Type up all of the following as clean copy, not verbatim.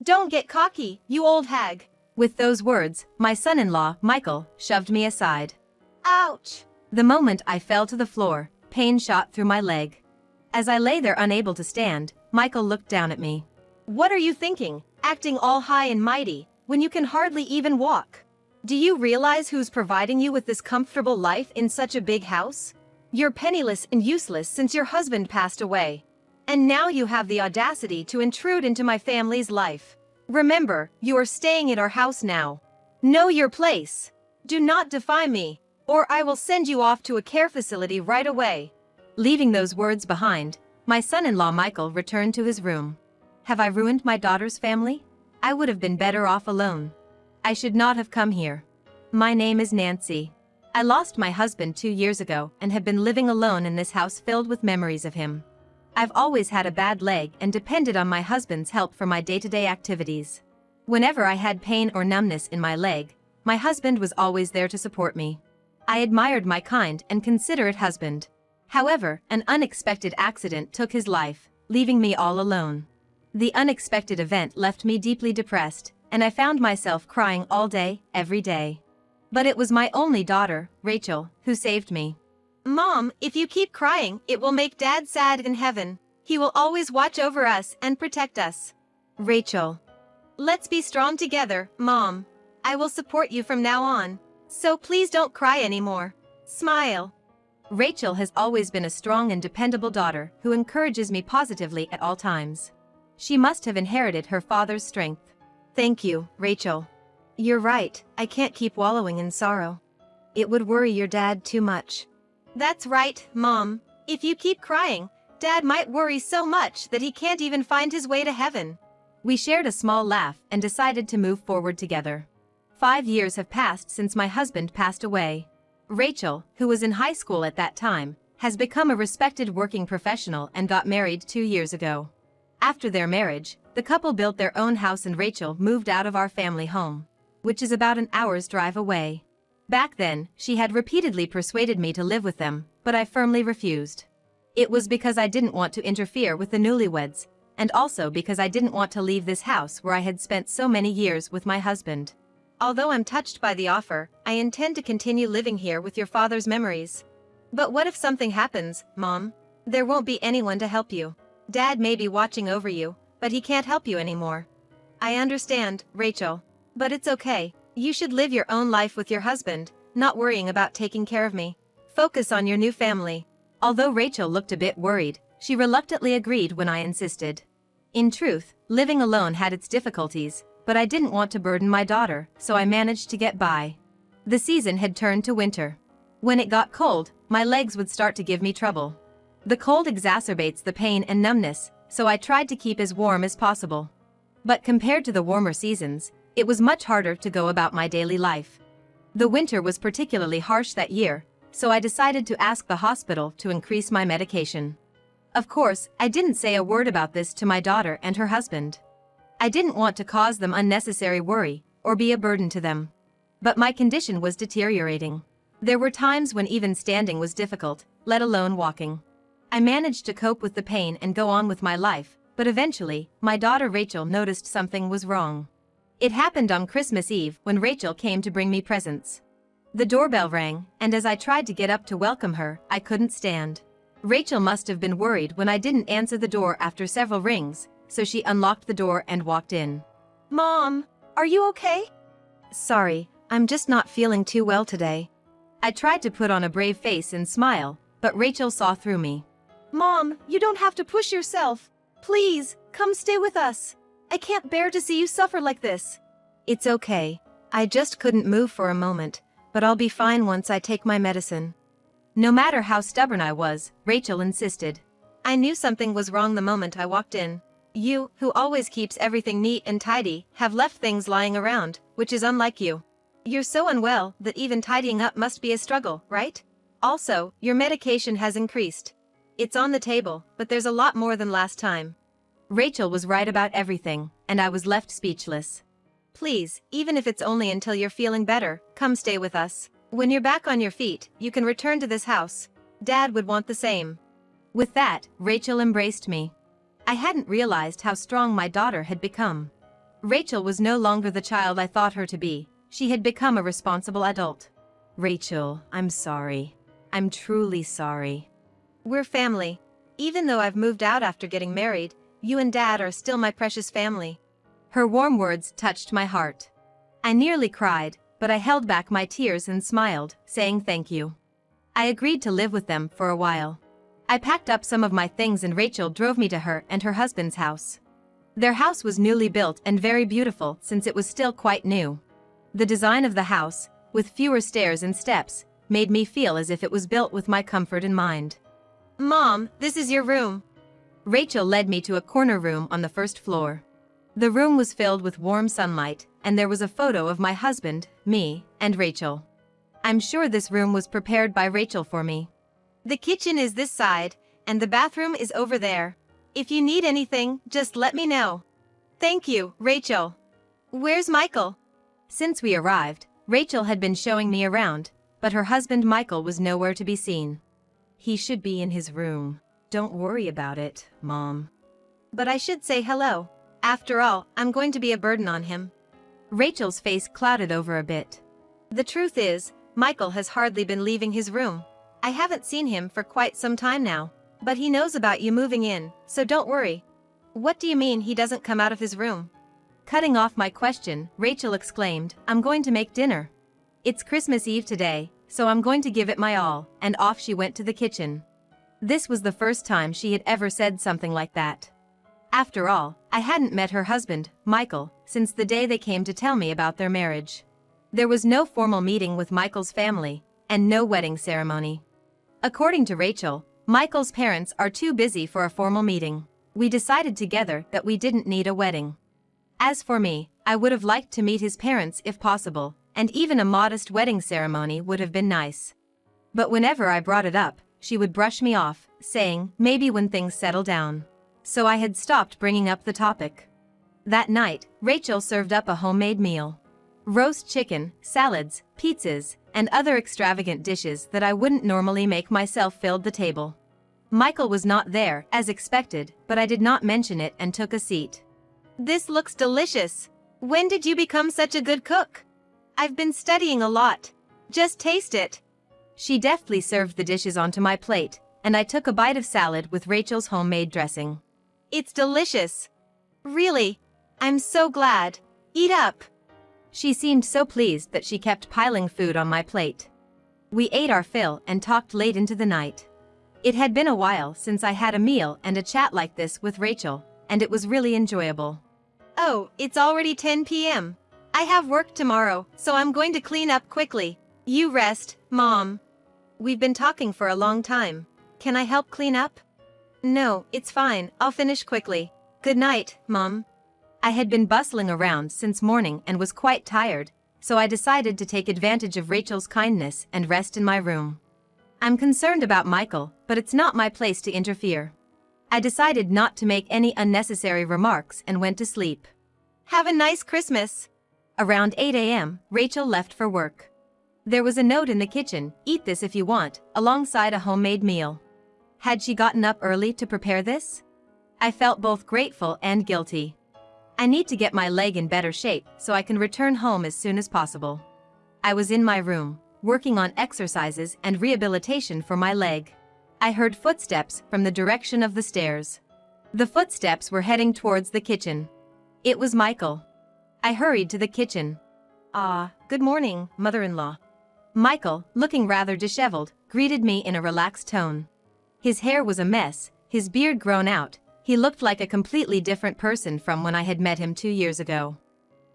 Don't get cocky, you old hag. With those words, my son-in-law, Michael, shoved me aside. Ouch! The moment I fell to the floor, pain shot through my leg. As I lay there unable to stand, Michael looked down at me. What are you thinking, acting all high and mighty, when you can hardly even walk? Do you realize who's providing you with this comfortable life in such a big house? You're penniless and useless since your husband passed away. And now you have the audacity to intrude into my family's life. Remember, you are staying at our house now. Know your place. Do not defy me, or I will send you off to a care facility right away. Leaving those words behind, my son-in-law Michael returned to his room. Have I ruined my daughter's family? I would have been better off alone. I should not have come here. My name is Nancy. I lost my husband 2 years ago and have been living alone in this house filled with memories of him. I've always had a bad leg and depended on my husband's help for my day-to-day activities. Whenever I had pain or numbness in my leg, my husband was always there to support me. I admired my kind and considerate husband. However, an unexpected accident took his life, leaving me all alone. The unexpected event left me deeply depressed, and I found myself crying all day, every day. But it was my only daughter, Rachel, who saved me. Mom, if you keep crying, it will make Dad sad in heaven. He will always watch over us and protect us. Rachel. Let's be strong together, Mom. I will support you from now on. So please don't cry anymore. Smile. Rachel has always been a strong and dependable daughter who encourages me positively at all times. She must have inherited her father's strength. Thank you, Rachel. You're right, I can't keep wallowing in sorrow. It would worry your dad too much. That's right, Mom. If you keep crying, Dad might worry so much that he can't even find his way to heaven. We shared a small laugh and decided to move forward together. 5 years have passed since my husband passed away. Rachel, who was in high school at that time, has become a respected working professional and got married 2 years ago. After their marriage, the couple built their own house and Rachel moved out of our family home, which is about an hour's drive away. Back then, she had repeatedly persuaded me to live with them, but I firmly refused. It was because I didn't want to interfere with the newlyweds, and also because I didn't want to leave this house where I had spent so many years with my husband. Although I'm touched by the offer, I intend to continue living here with your father's memories. But what if something happens, Mom? There won't be anyone to help you. Dad may be watching over you, but he can't help you anymore. I understand, Rachel. But it's okay. You should live your own life with your husband, not worrying about taking care of me. Focus on your new family. Although Rachel looked a bit worried, she reluctantly agreed when I insisted. In truth, living alone had its difficulties, but I didn't want to burden my daughter, so I managed to get by. The season had turned to winter. When it got cold, my legs would start to give me trouble. The cold exacerbates the pain and numbness, so I tried to keep as warm as possible. But compared to the warmer seasons, it was much harder to go about my daily life. The winter was particularly harsh that year, so I decided to ask the hospital to increase my medication. Of course, I didn't say a word about this to my daughter and her husband. I didn't want to cause them unnecessary worry, or be a burden to them. But my condition was deteriorating. There were times when even standing was difficult, let alone walking. I managed to cope with the pain and go on with my life, but eventually, my daughter Rachel noticed something was wrong. It happened on Christmas Eve when Rachel came to bring me presents. The doorbell rang, and as I tried to get up to welcome her, I couldn't stand. Rachel must have been worried when I didn't answer the door after several rings, so she unlocked the door and walked in. Mom, are you okay? Sorry, I'm just not feeling too well today. I tried to put on a brave face and smile, but Rachel saw through me. Mom, you don't have to push yourself. Please, come stay with us. I can't bear to see you suffer like this. It's okay. I just couldn't move for a moment, but I'll be fine once I take my medicine. No matter how stubborn I was, Rachel insisted. I knew something was wrong the moment I walked in. You, who always keeps everything neat and tidy, have left things lying around, which is unlike you. You're so unwell that even tidying up must be a struggle, right? Also, your medication has increased. It's on the table, but there's a lot more than last time. Rachel was right about everything, and I was left speechless. Please, even if it's only until you're feeling better, come stay with us. When you're back on your feet, you can return to this house. Dad would want the same. With that, Rachel embraced me. I hadn't realized how strong my daughter had become. Rachel was no longer the child I thought her to be. She had become a responsible adult. Rachel, I'm sorry. I'm truly sorry. We're family. Even though I've moved out after getting married, you and Dad are still my precious family. Her warm words touched my heart. I nearly cried, but I held back my tears and smiled, saying thank you. I agreed to live with them for a while. I packed up some of my things and Rachel drove me to her and her husband's house. Their house was newly built and very beautiful since it was still quite new. The design of the house, with fewer stairs and steps, made me feel as if it was built with my comfort in mind. Mom, this is your room. Rachel led me to a corner room on the first floor. The room was filled with warm sunlight, and there was a photo of my husband, me, and Rachel. I'm sure this room was prepared by Rachel for me. The kitchen is this side, and the bathroom is over there. If you need anything, just let me know. Thank you, Rachel. Where's Michael? Since we arrived, Rachel had been showing me around, but her husband Michael was nowhere to be seen. He should be in his room. Don't worry about it, Mom. But I should say hello. After all, I'm going to be a burden on him. Rachel's face clouded over a bit. The truth is, Michael has hardly been leaving his room. I haven't seen him for quite some time now, but he knows about you moving in, so don't worry. What do you mean he doesn't come out of his room? Cutting off my question, Rachel exclaimed, I'm going to make dinner. It's Christmas Eve today, so I'm going to give it my all, and off she went to the kitchen. This was the first time she had ever said something like that. After all, I hadn't met her husband, Michael, since the day they came to tell me about their marriage. There was no formal meeting with Michael's family, and no wedding ceremony. According to Rachel, Michael's parents are too busy for a formal meeting. We decided together that we didn't need a wedding. As for me, I would have liked to meet his parents if possible, and even a modest wedding ceremony would have been nice. But whenever I brought it up, she would brush me off, saying, maybe when things settle down. So I had stopped bringing up the topic. That night, Rachel served up a homemade meal. Roast chicken, salads, pizzas, and other extravagant dishes that I wouldn't normally make myself filled the table. Michael was not there, as expected, but I did not mention it and took a seat. This looks delicious. When did you become such a good cook? I've been studying a lot. Just taste it. She deftly served the dishes onto my plate, and I took a bite of salad with Rachel's homemade dressing. It's delicious. Really? I'm so glad. Eat up. She seemed so pleased that she kept piling food on my plate. We ate our fill and talked late into the night. It had been a while since I had a meal and a chat like this with Rachel, and it was really enjoyable. Oh, it's already 10 p.m. I have work tomorrow, so I'm going to clean up quickly. You rest, Mom. We've been talking for a long time. Can I help clean up? No, it's fine, I'll finish quickly. Good night, Mom. I had been bustling around since morning and was quite tired, so I decided to take advantage of Rachel's kindness and rest in my room. I'm concerned about Michael, but it's not my place to interfere. I decided not to make any unnecessary remarks and went to sleep. Have a nice Christmas. Around 8 a.m., Rachel left for work. There was a note in the kitchen, eat this if you want, alongside a homemade meal. Had she gotten up early to prepare this? I felt both grateful and guilty. I need to get my leg in better shape so I can return home as soon as possible. I was in my room, working on exercises and rehabilitation for my leg. I heard footsteps from the direction of the stairs. The footsteps were heading towards the kitchen. It was Michael. I hurried to the kitchen. Good morning, mother-in-law. Michael, looking rather disheveled, greeted me in a relaxed tone. His hair was a mess, his beard grown out. He looked like a completely different person from when I had met him 2 years ago.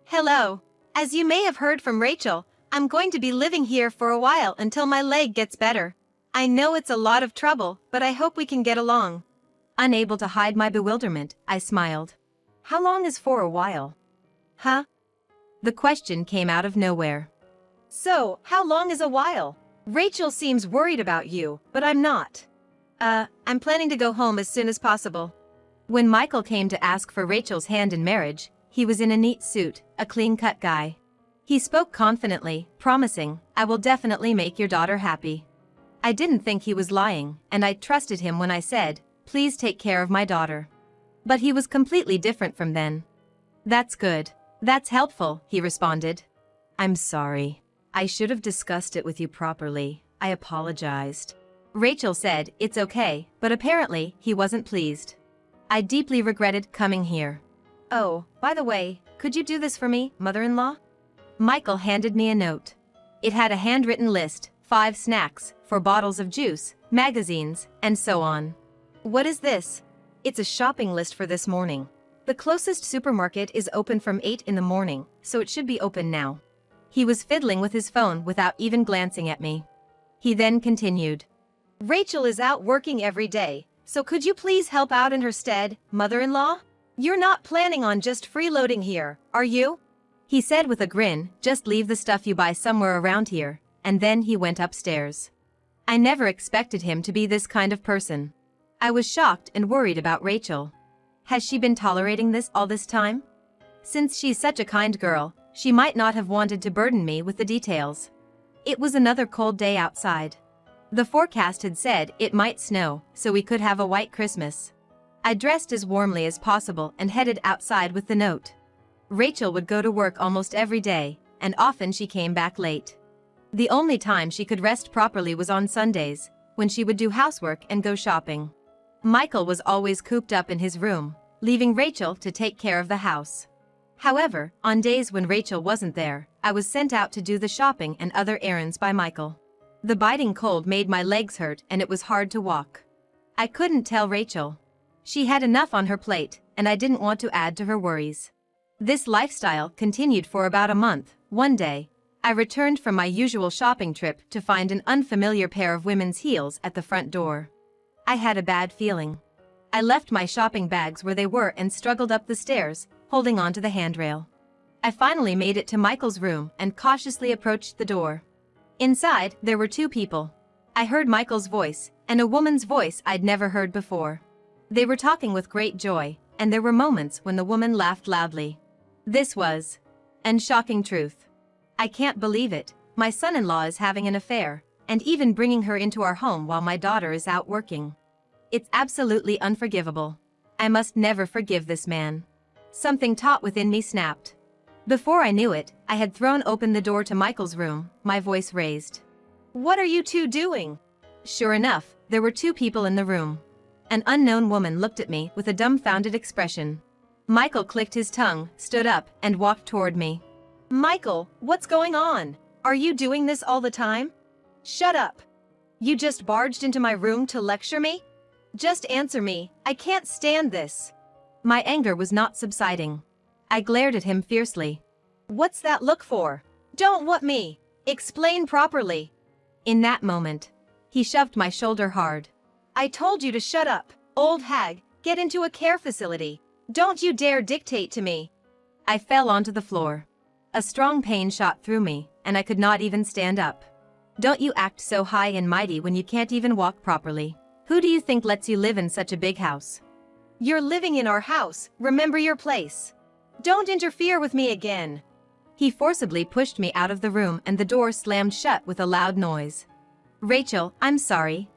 Hello. As you may have heard from Rachel, I'm going to be living here for a while until my leg gets better. I know it's a lot of trouble, but I hope we can get along. Unable to hide my bewilderment, I smiled. How long is for a while? Huh? The question came out of nowhere. So, how long is a while? Rachel seems worried about you, but I'm not. I'm planning to go home as soon as possible. When Michael came to ask for Rachel's hand in marriage, he was in a neat suit, a clean-cut guy. He spoke confidently, promising, I will definitely make your daughter happy. I didn't think he was lying, and I trusted him when I said, please take care of my daughter. But he was completely different from then. That's good. That's helpful, he responded. I'm sorry. I should have discussed it with you properly. I apologized. Rachel said, it's okay, but apparently, he wasn't pleased. I deeply regretted coming here. Oh, by the way, could you do this for me, mother-in-law? Michael handed me a note. It had a handwritten list, 5 snacks, 4 bottles of juice, magazines, and so on. What is this? It's a shopping list for this morning. The closest supermarket is open from 8 in the morning, so it should be open now. He was fiddling with his phone without even glancing at me. He then continued. Rachel is out working every day, so could you please help out in her stead, mother-in-law? You're not planning on just freeloading here, are you? He said with a grin, just leave the stuff you buy somewhere around here, and then he went upstairs. I never expected him to be this kind of person. I was shocked and worried about Rachel. Has she been tolerating this all this time? Since she's such a kind girl, she might not have wanted to burden me with the details. It was another cold day outside. The forecast had said it might snow, so we could have a white Christmas. I dressed as warmly as possible and headed outside with the note. Rachel would go to work almost every day, and often she came back late. The only time she could rest properly was on Sundays, when she would do housework and go shopping. Michael was always cooped up in his room, leaving Rachel to take care of the house. However, on days when Rachel wasn't there, I was sent out to do the shopping and other errands by Michael. The biting cold made my legs hurt and it was hard to walk. I couldn't tell Rachel. She had enough on her plate, and I didn't want to add to her worries. This lifestyle continued for about a month. One day, I returned from my usual shopping trip to find an unfamiliar pair of women's heels at the front door. I had a bad feeling. I left my shopping bags where they were and struggled up the stairs, holding onto the handrail. I finally made it to Michael's room and cautiously approached the door. Inside, there were 2 people. I heard Michael's voice, and a woman's voice I'd never heard before. They were talking with great joy, and there were moments when the woman laughed loudly. This was an shocking truth. I can't believe it. My son-in-law is having an affair, and even bringing her into our home while my daughter is out working. It's absolutely unforgivable. I must never forgive this man. Something taut within me snapped. Before I knew it, I had thrown open the door to Michael's room, my voice raised. What are you 2 doing? Sure enough, there were 2 people in the room. An unknown woman looked at me with a dumbfounded expression. Michael clicked his tongue, stood up, and walked toward me. Michael, what's going on? Are you doing this all the time? Shut up. You just barged into my room to lecture me? Just answer me, I can't stand this. My anger was not subsiding. I glared at him fiercely. What's that look for? Don't what me? Explain properly. In that moment, he shoved my shoulder hard. I told you to shut up, old hag, get into a care facility. Don't you dare dictate to me. I fell onto the floor. A strong pain shot through me, and I could not even stand up. Don't you act so high and mighty when you can't even walk properly. Who do you think lets you live in such a big house? You're living in our house, remember your place. Don't interfere with me again. He forcibly pushed me out of the room and the door slammed shut with a loud noise. Rachel, I'm sorry.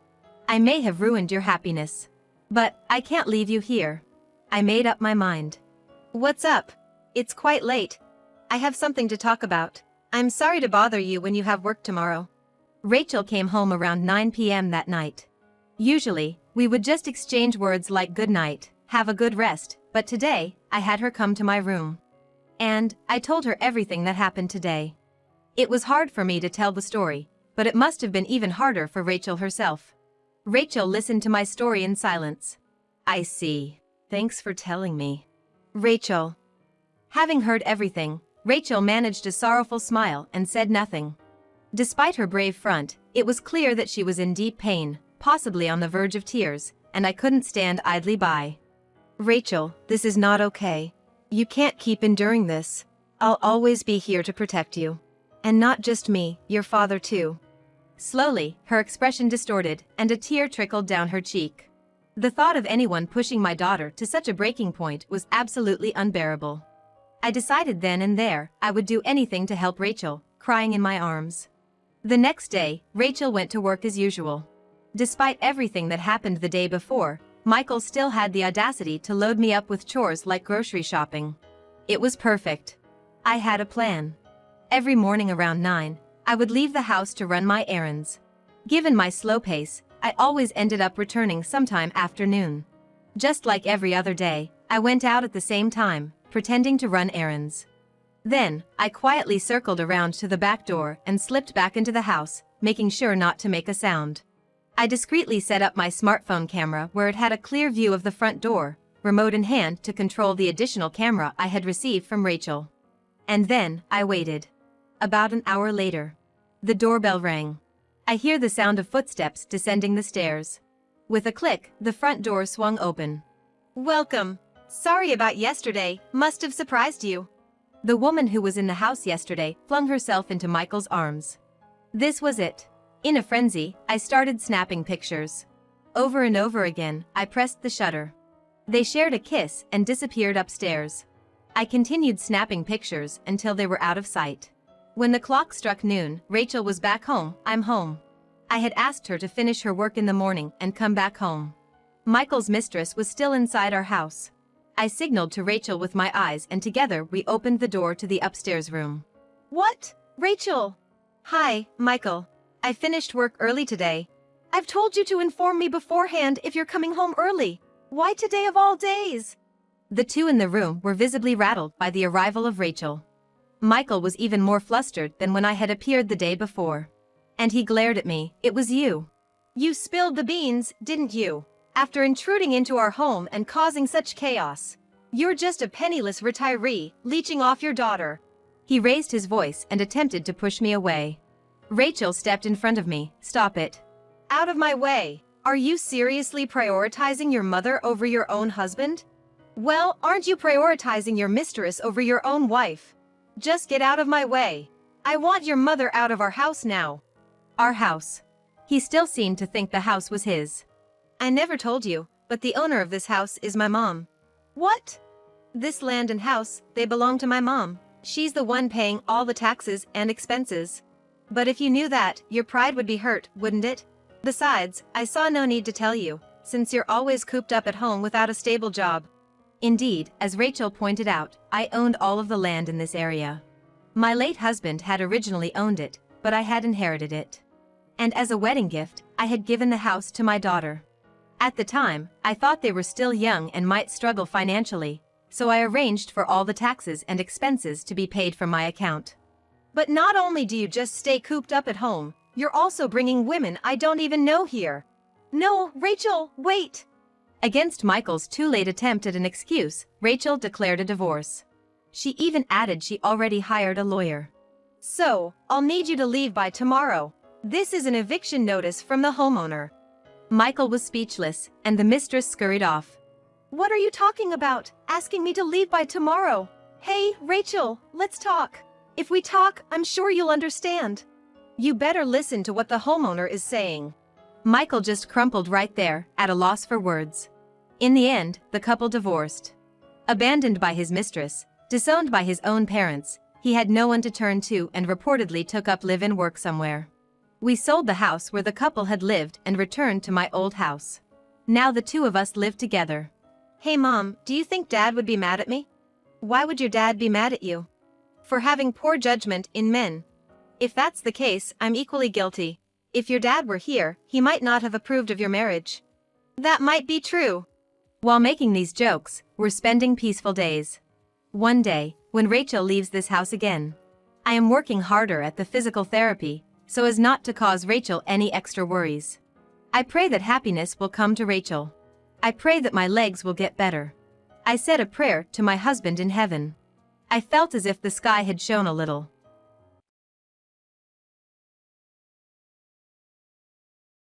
I may have ruined your happiness. But I can't leave you here. I made up my mind. What's up? It's quite late. I have something to talk about. I'm sorry to bother you when you have work tomorrow. Rachel came home around 9 p.m. that night. Usually, we would just exchange words like good night, have a good rest, but today, I had her come to my room. And I told her everything that happened today. It was hard for me to tell the story, but it must have been even harder for Rachel herself. Rachel listened to my story in silence. I see. Thanks for telling me. Rachel. Having heard everything, Rachel managed a sorrowful smile and said nothing. Despite her brave front, it was clear that she was in deep pain, possibly on the verge of tears, and I couldn't stand idly by. Rachel, this is not okay. You can't keep enduring this. I'll always be here to protect you. And not just me, your father too. Slowly, her expression distorted, and a tear trickled down her cheek. The thought of anyone pushing my daughter to such a breaking point was absolutely unbearable. I decided then and there I would do anything to help Rachel, crying in my arms. The next day, Rachel went to work as usual. Despite everything that happened the day before, Michael still had the audacity to load me up with chores like grocery shopping. It was perfect. I had a plan. Every morning around 9, I would leave the house to run my errands. Given my slow pace, I always ended up returning sometime after noon. Just like every other day, I went out at the same time, pretending to run errands. Then, I quietly circled around to the back door and slipped back into the house, making sure not to make a sound. I discreetly set up my smartphone camera where it had a clear view of the front door, remote in hand to control the additional camera I had received from Rachel. And then, I waited. About an hour later, the doorbell rang. I hear the sound of footsteps descending the stairs. With a click, the front door swung open. "Welcome. Sorry about yesterday, must have surprised you." The woman who was in the house yesterday flung herself into Michael's arms. This was it. In a frenzy, I started snapping pictures. Over and over again, I pressed the shutter. They shared a kiss and disappeared upstairs. I continued snapping pictures until they were out of sight. When the clock struck noon, Rachel was back home. I'm home. I had asked her to finish her work in the morning and come back home. Michael's mistress was still inside our house. I signaled to Rachel with my eyes and together we opened the door to the upstairs room. "What? Rachel?" "Hi, Michael. I finished work early today. I've told you to inform me beforehand if you're coming home early. Why today of all days?" The two in the room were visibly rattled by the arrival of Rachel. Michael was even more flustered than when I had appeared the day before. And he glared at me. "It was you. You spilled the beans, didn't you? After intruding into our home and causing such chaos. You're just a penniless retiree, leeching off your daughter." He raised his voice and attempted to push me away. Rachel stepped in front of me. "Stop it. Out of my way. Are you seriously prioritizing your mother over your own husband? Well, aren't you prioritizing your mistress over your own wife? Just get out of my way. I want your mother out of our house now." Our house. He still seemed to think the house was his. "I never told you, but the owner of this house is my mom." "What?" "This land and house, they belong to my mom. She's the one paying all the taxes and expenses. But if you knew that, your pride would be hurt, wouldn't it? Besides, I saw no need to tell you, since you're always cooped up at home without a stable job." Indeed, as Rachel pointed out, I owned all of the land in this area. My late husband had originally owned it, but I had inherited it. And as a wedding gift, I had given the house to my daughter. At the time, I thought they were still young and might struggle financially, so I arranged for all the taxes and expenses to be paid from my account. "But not only do you just stay cooped up at home, you're also bringing women I don't even know here." "No, Rachel, wait." Against Michael's too late attempt at an excuse, Rachel declared a divorce. She even added she already hired a lawyer. "So, I'll need you to leave by tomorrow. This is an eviction notice from the homeowner." Michael was speechless, and the mistress scurried off. "What are you talking about, asking me to leave by tomorrow? Hey, Rachel, let's talk. If we talk, I'm sure you'll understand." "You better listen to what the homeowner is saying." Michael just crumpled right there, at a loss for words. In the end, the couple divorced. Abandoned by his mistress, disowned by his own parents, he had no one to turn to and reportedly took up live-in work somewhere. We sold the house where the couple had lived and returned to my old house. Now the two of us live together. "Hey Mom, do you think Dad would be mad at me?" "Why would your dad be mad at you?" "For having poor judgment in men." "If that's the case, I'm equally guilty. If your dad were here, he might not have approved of your marriage." "That might be true." While making these jokes, we're spending peaceful days. One day, when Rachel leaves this house again, I am working harder at the physical therapy, so as not to cause Rachel any extra worries. I pray that happiness will come to Rachel. I pray that my legs will get better. I said a prayer to my husband in heaven. I felt as if the sky had shone a little.